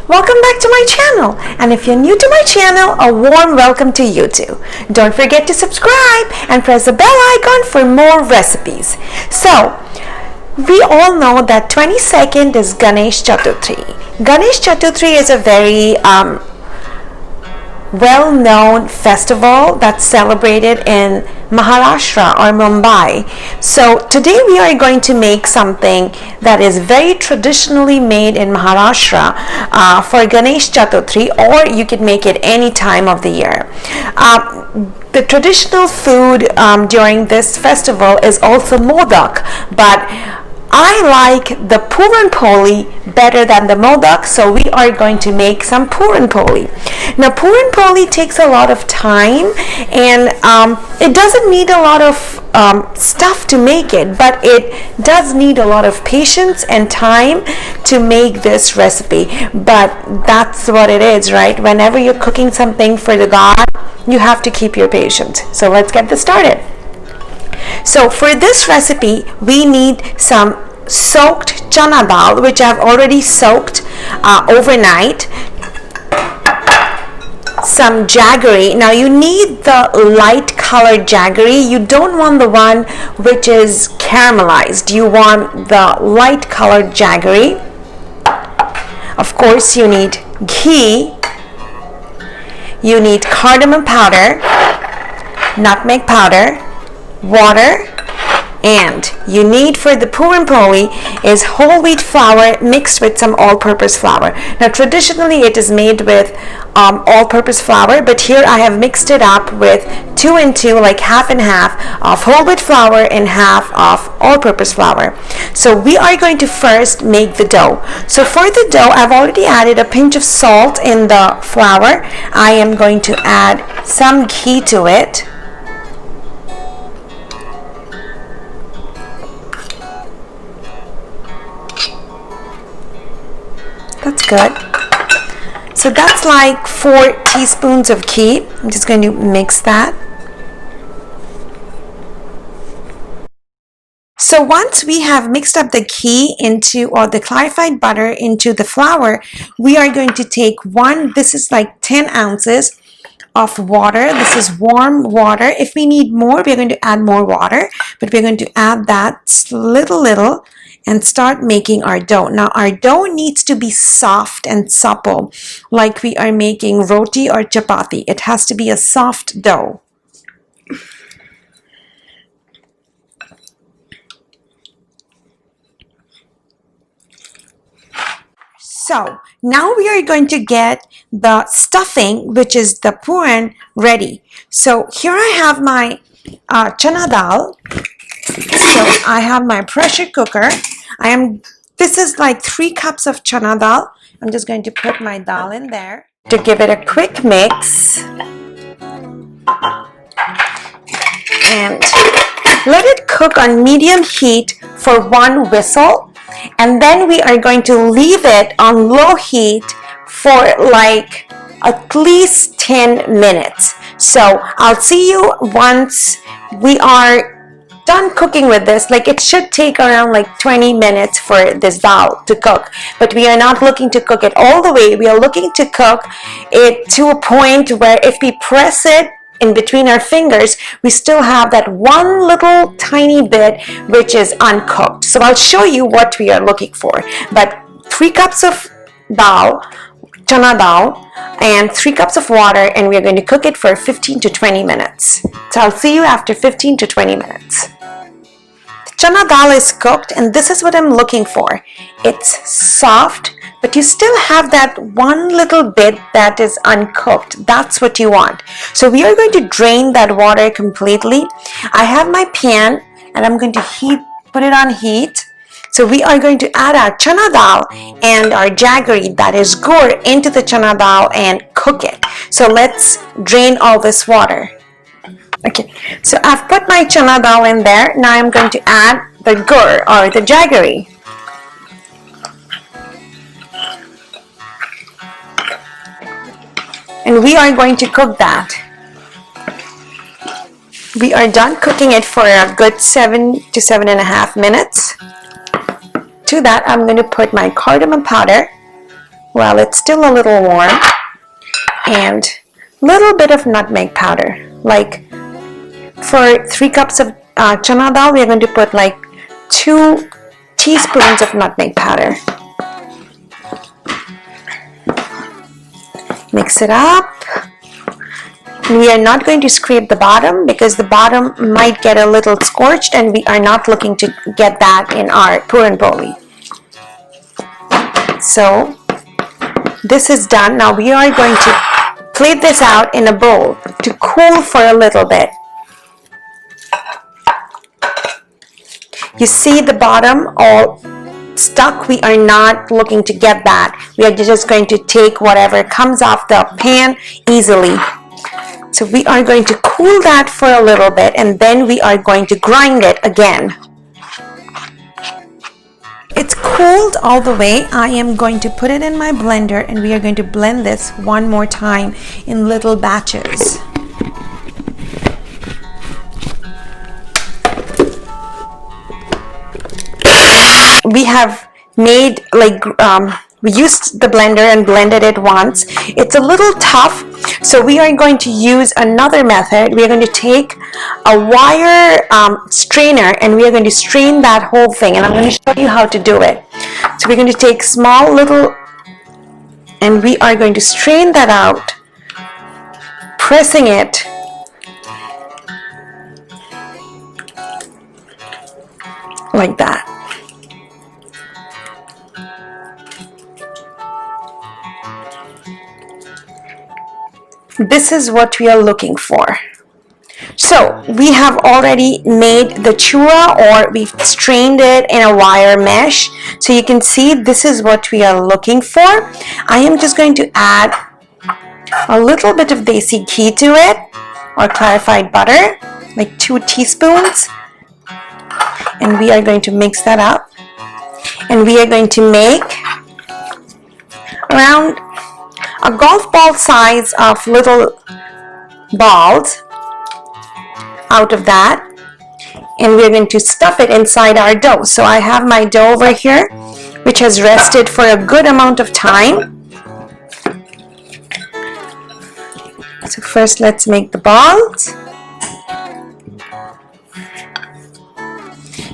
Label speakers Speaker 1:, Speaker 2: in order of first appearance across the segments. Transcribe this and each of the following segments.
Speaker 1: Welcome back to my channel, and if you're new to my channel, a warm welcome to you too. Don't forget to subscribe and press the bell icon for more recipes. So, we all know that 22nd is Ganesh Chaturthi. Ganesh Chaturthi is a very well-known festival that's celebrated in Maharashtra or Mumbai. So today we are going to make something that is very traditionally made in Maharashtra for Ganesh Chaturthi, or you can make it any time of the year. The traditional food during this festival is also modak, but I like the PURANPOLI better than the modak, so we are going to make some PURANPOLI. Now, PURANPOLI takes a lot of time, and it doesn't need a lot of stuff to make it, but it does need a lot of patience and time to make this recipe. But that's what it is, right? Whenever you're cooking something for the God, you have to keep your patience. So let's get this started. So for this recipe, we need some soaked chana dal, which I've already soaked overnight. Some jaggery. Now you need the light colored jaggery. You don't want the one which is caramelized. You want the light colored jaggery. Of course, you need ghee. You need cardamom powder, nutmeg powder, water, and you need for the PURANPOLI is whole wheat flour mixed with some all-purpose flour. Now traditionally it is made with all-purpose flour, but here I have mixed it up with 2 and 2, like half and half of whole wheat flour and half of all-purpose flour. So we are going to first make the dough. So for the dough, I've already added a pinch of salt in the flour. I am going to add some ghee to it. That's good. So that's like 4 teaspoons of ghee. I'm just going to mix that. So once we have mixed up the ghee into, or the clarified butter into the flour, we are going to take this is like 10 ounces of water. This is warm water. If we need more, we're going to add more water, but we're going to add that little and start making our dough. Now our dough needs to be soft and supple, like we are making roti or chapati. It has to be a soft dough. So now we are going to get the stuffing, which is the puran, ready. So here I have my chana dal. So I have my pressure cooker. This is like 3 cups of chana dal. I'm just going to put my dal in there to give it a quick mix. And let it cook on medium heat for 1 whistle. And then we are going to leave it on low heat for like at least 10 minutes. So I'll see you once we are done cooking with this. Like, it should take around like 20 minutes for this dal to cook, but we are not looking to cook it all the way. We are looking to cook it to a point where if we press it in between our fingers, we still have that one little tiny bit which is uncooked. So I'll show you what we are looking for. But 3 cups of dal, chana dal, and 3 cups of water, and we're going to cook it for 15 to 20 minutes. So I'll see you after 15 to 20 minutes. The chana dal is cooked, and this is what I'm looking for. It's soft, but you still have that one little bit that is uncooked. That's what you want. So we are going to drain that water completely. I have my pan, and I'm going to put it on heat. So we are going to add our chana dal and our jaggery, that is gur, into the chana dal and cook it. So let's drain all this water. Okay, so I've put my chana dal in there. Now I'm going to add the gur or the jaggery. And we are going to cook that. We are done cooking it for a good 7 to 7.5 minutes. To that, I'm going to put my cardamom powder, while it's still a little warm, and a little bit of nutmeg powder. Like for 3 cups of chana dal, we're going to put like 2 teaspoons of nutmeg powder. Mix it up. We are not going to scrape the bottom because the bottom might get a little scorched, and we are not looking to get that in our puranpoli. So this is done. Now we are going to plate this out in a bowl to cool for a little bit. You see the bottom all stuck. We are not looking to get that. We are just going to take whatever comes off the pan easily. So we are going to cool that for a little bit, and then we are going to grind it again. It's cooled all the way. I am going to put it in my blender, and we are going to blend this one more time in little batches. We have made like we used the blender and blended it once. It's a little tough, so we are going to use another method. We are going to take a wire strainer, and we are going to strain that whole thing, and I'm going to show you how to do it. So we're going to take small little, and we are going to strain that out, pressing it like that. This is what we are looking for. So we have already made the chura, or we've strained it in a wire mesh. So you can see this is what we are looking for. I am just going to add a little bit of desi ghee to it, or clarified butter, like 2 teaspoons. And we are going to mix that up. And we are going to make around a golf ball size of little balls out of that, and we're going to stuff it inside our dough. So I have my dough over here, which has rested for a good amount of time. So first let's make the balls.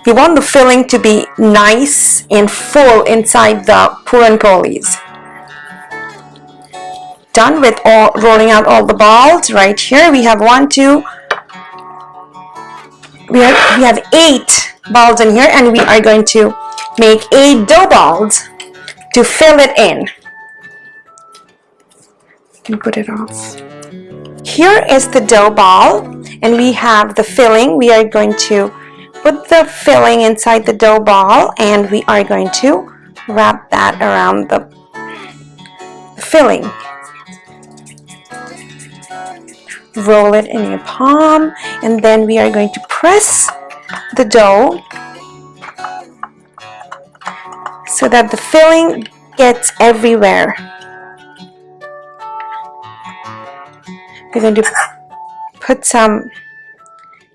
Speaker 1: You want the filling to be nice and full inside the puranpolis. Done with all rolling out all the balls. Right here we have 1, 2, we have 8 balls in here, and we are going to make 8 dough balls to fill it in. You can put it off. Here is the dough ball, and we have the filling. We are going to put the filling inside the dough ball, and we are going to wrap that around the filling. Roll it in your palm, and then we are going to press the dough so that the filling gets everywhere. We're going to put some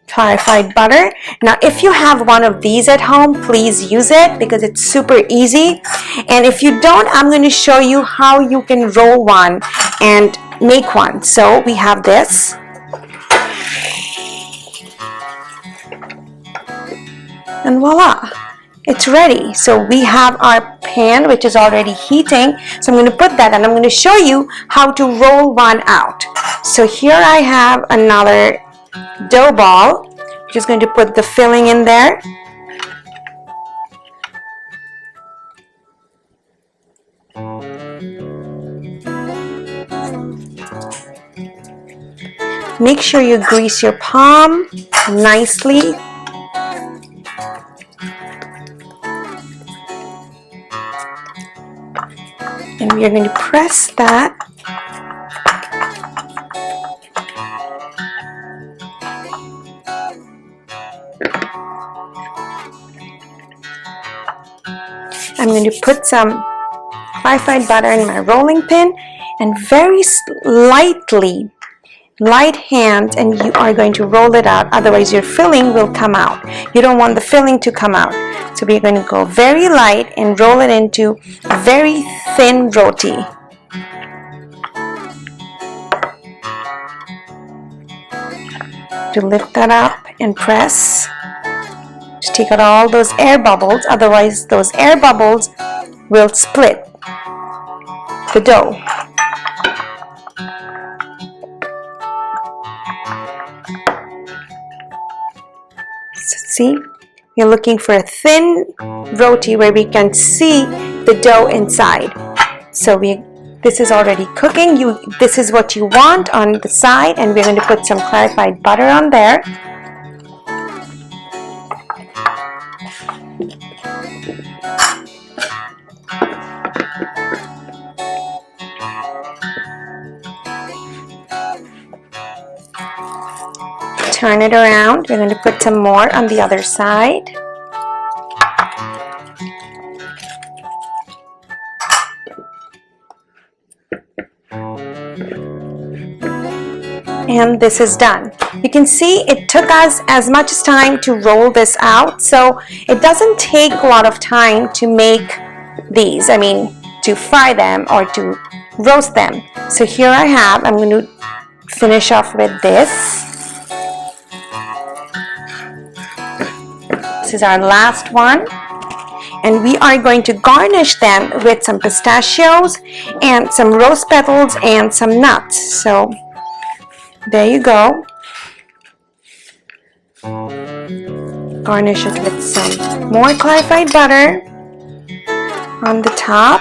Speaker 1: clarified butter. Now if you have one of these at home, please use it because it's super easy. And if you don't, I'm going to show you how you can roll one and make one. So we have this, and voila, it's ready. So we have our pan, which is already heating. So I'm going to put that, and I'm going to show you how to roll one out. So here I have another dough ball. Just going to put the filling in there. Make sure you grease your palm nicely. And we are going to press that. I'm going to put some clarified butter in my rolling pin, and very lightly, light hand, and you are going to roll it out. Otherwise your filling will come out. You don't want the filling to come out. So we're going to go very light and roll it into a very thin roti. To lift that up and press. Just take out all those air bubbles, otherwise those air bubbles will split the dough. So see, we're looking for a thin roti where we can see the dough inside. So this is already cooking. This is what you want on the side, and we're going to put some clarified butter on there. Turn it around. We're going to put some more on the other side. And this is done. You can see it took us as much time to roll this out, so it doesn't take a lot of time to make these. I mean, to fry them or to roast them. So here I'm going to finish off with this. This is our last one, and we are going to garnish them with some pistachios and some rose petals and some nuts. So there you go. Garnish it with some more clarified butter on the top,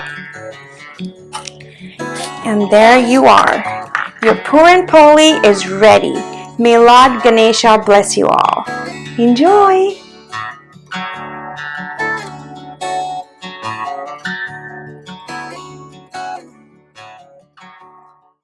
Speaker 1: and there you are. Your PURANPOLI is ready. May Lord Ganesha bless you all. Enjoy!